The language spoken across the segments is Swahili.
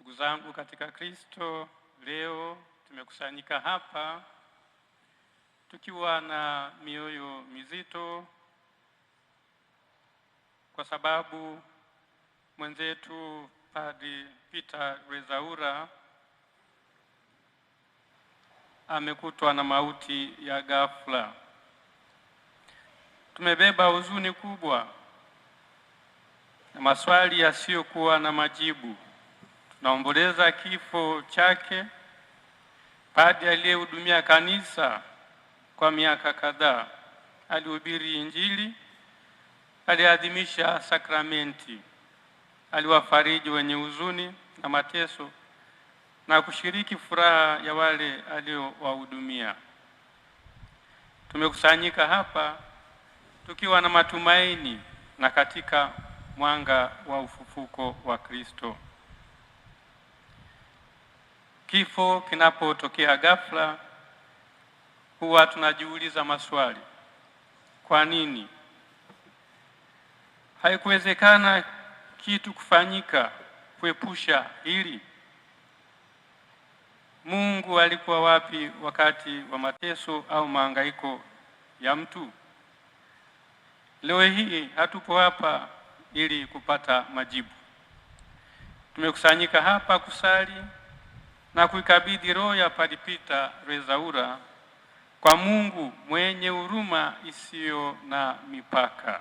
Ndugu zangu katika Kristo, leo tumekusanyika hapa tukiwa na mioyo mizito kwa sababu mwenzetu Padri Peter Rwezaura amekutwa na mauti ya ghafla. Tumebeba huzuni kubwa na maswali yasiyokuwa na majibu. Tunaomboleza kifo chake, padri aliyehudumia kanisa kwa miaka kadhaa. Alihubiri Injili, aliadhimisha sakramenti, aliwafariji wenye huzuni na mateso na kushiriki furaha ya wale aliowahudumia. Tumekusanyika hapa tukiwa na matumaini na katika mwanga wa ufufuko wa Kristo. Kifo kinapotokea ghafla, huwa tunajiuliza maswali. Kwa nini? Haikuwezekana kitu kufanyika kuepusha hili? Mungu alikuwa wapi wakati wa mateso au mahangaiko ya mtu? Leo hii hatupo hapa ili kupata majibu. Tumekusanyika hapa kusali na kuikabidhi roho ya Padri Peter Rwezaura kwa Mungu mwenye huruma isiyo na mipaka.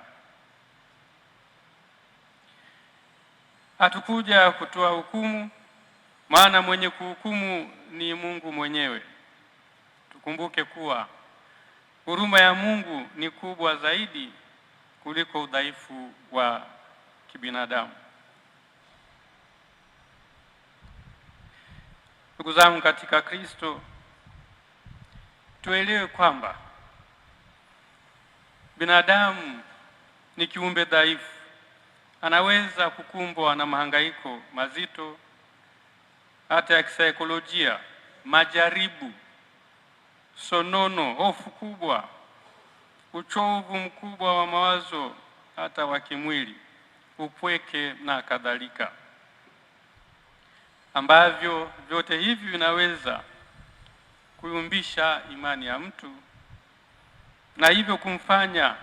Hatukuja kutoa hukumu, maana mwenye kuhukumu ni Mungu mwenyewe. Tukumbuke kuwa huruma ya Mungu ni kubwa zaidi kuliko udhaifu wa kibinadamu. Ndugu zangu katika Kristo, tuelewe kwamba binadamu ni kiumbe dhaifu. Anaweza kukumbwa na mahangaiko mazito hata ya kisaikolojia, majaribu, sonono, hofu kubwa, uchovu mkubwa wa mawazo, hata wa kimwili, upweke na kadhalika, ambavyo vyote hivi vinaweza kuyumbisha imani ya mtu na hivyo kumfanya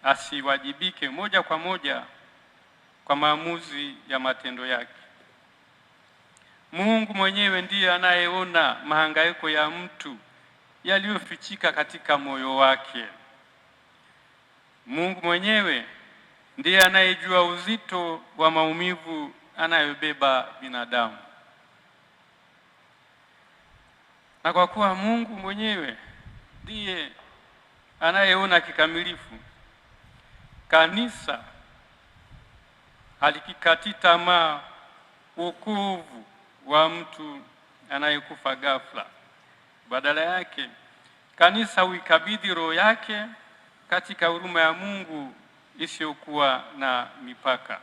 asiwajibike moja kwa moja kwa maamuzi ya matendo yake. Mungu mwenyewe ndiye anayeona mahangaiko ya mtu yaliyofichika katika moyo wake. Mungu mwenyewe ndiye anayejua uzito wa maumivu anayobeba binadamu. Na kwa kuwa Mungu mwenyewe ndiye anayeona kikamilifu, kanisa halikikati tamaa wokovu wa mtu anayekufa ghafla. Badala yake, kanisa huikabidhi roho yake katika huruma ya Mungu isiyokuwa na mipaka.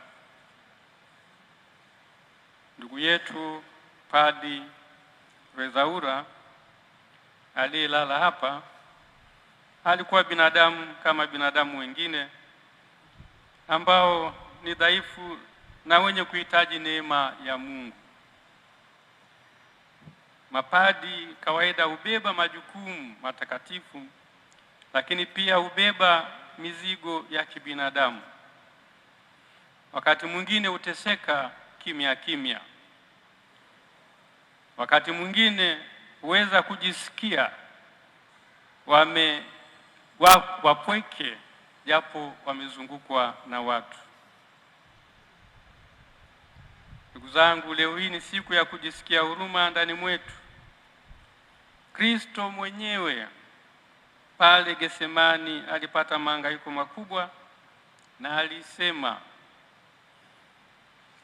Ndugu yetu Padri Rwezaura aliyelala hapa alikuwa binadamu kama binadamu wengine ambao ni dhaifu na wenye kuhitaji neema ya Mungu. Mapadi kawaida hubeba majukumu matakatifu, lakini pia hubeba mizigo ya kibinadamu. Wakati mwingine huteseka kimya kimya. Wakati mwingine huweza kujisikia wapweke japo wamezungukwa na watu. Ndugu zangu, leo hii ni siku ya kujisikia huruma ndani mwetu. Kristo mwenyewe pale Getsemani alipata mahangaiko makubwa na alisema,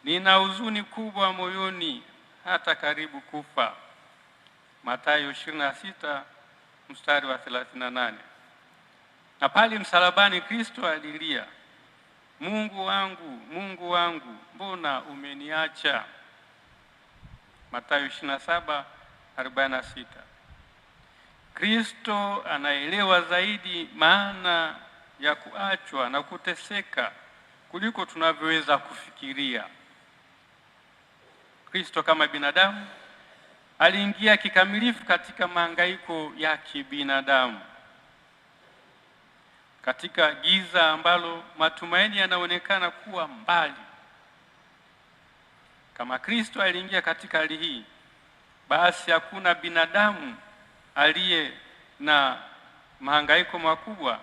nina huzuni kubwa moyoni hata karibu kufa. Mathayo 26 mstari wa 38. Na pale msalabani Kristo alilia, Mungu wangu, Mungu wangu, mbona umeniacha? Mathayo 27:46. Kristo anaelewa zaidi maana ya kuachwa na kuteseka kuliko tunavyoweza kufikiria. Kristo kama binadamu aliingia kikamilifu katika mahangaiko ya kibinadamu, katika giza ambalo matumaini yanaonekana kuwa mbali. Kama Kristo aliingia katika hali hii, basi hakuna binadamu aliye na mahangaiko makubwa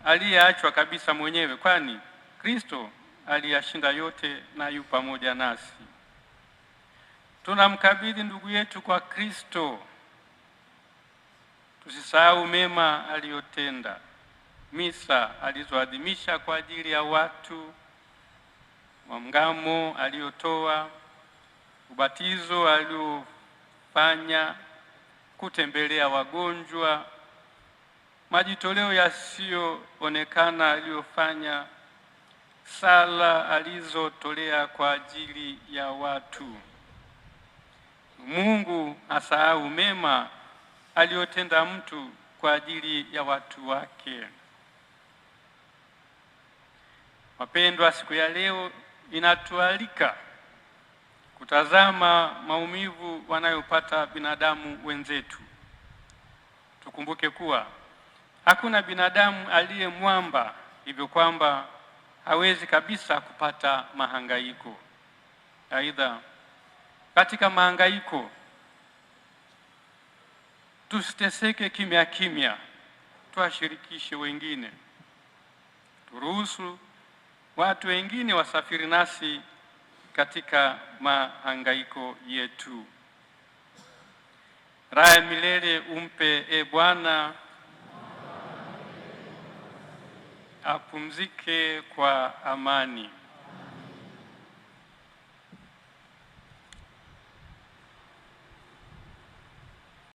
aliyeachwa kabisa mwenyewe, kwani Kristo aliyashinda yote na yu pamoja nasi. Tunamkabidhi ndugu yetu kwa Kristo. Tusisahau mema aliyotenda, misa alizoadhimisha kwa ajili ya watu, mangamo aliyotoa, ubatizo aliofanya, kutembelea wagonjwa, majitoleo yasiyoonekana aliyofanya, sala alizotolea kwa ajili ya watu. Mungu asahau mema aliyotenda mtu kwa ajili ya watu wake. Wapendwa, siku ya leo inatualika kutazama maumivu wanayopata binadamu wenzetu. Tukumbuke kuwa hakuna binadamu aliye mwamba, hivyo kwamba hawezi kabisa kupata mahangaiko. Aidha, katika mahangaiko tusiteseke kimya kimya, tuwashirikishe wengine. Turuhusu watu wengine wasafiri nasi katika mahangaiko yetu. Raha milele umpe e Bwana, apumzike kwa amani.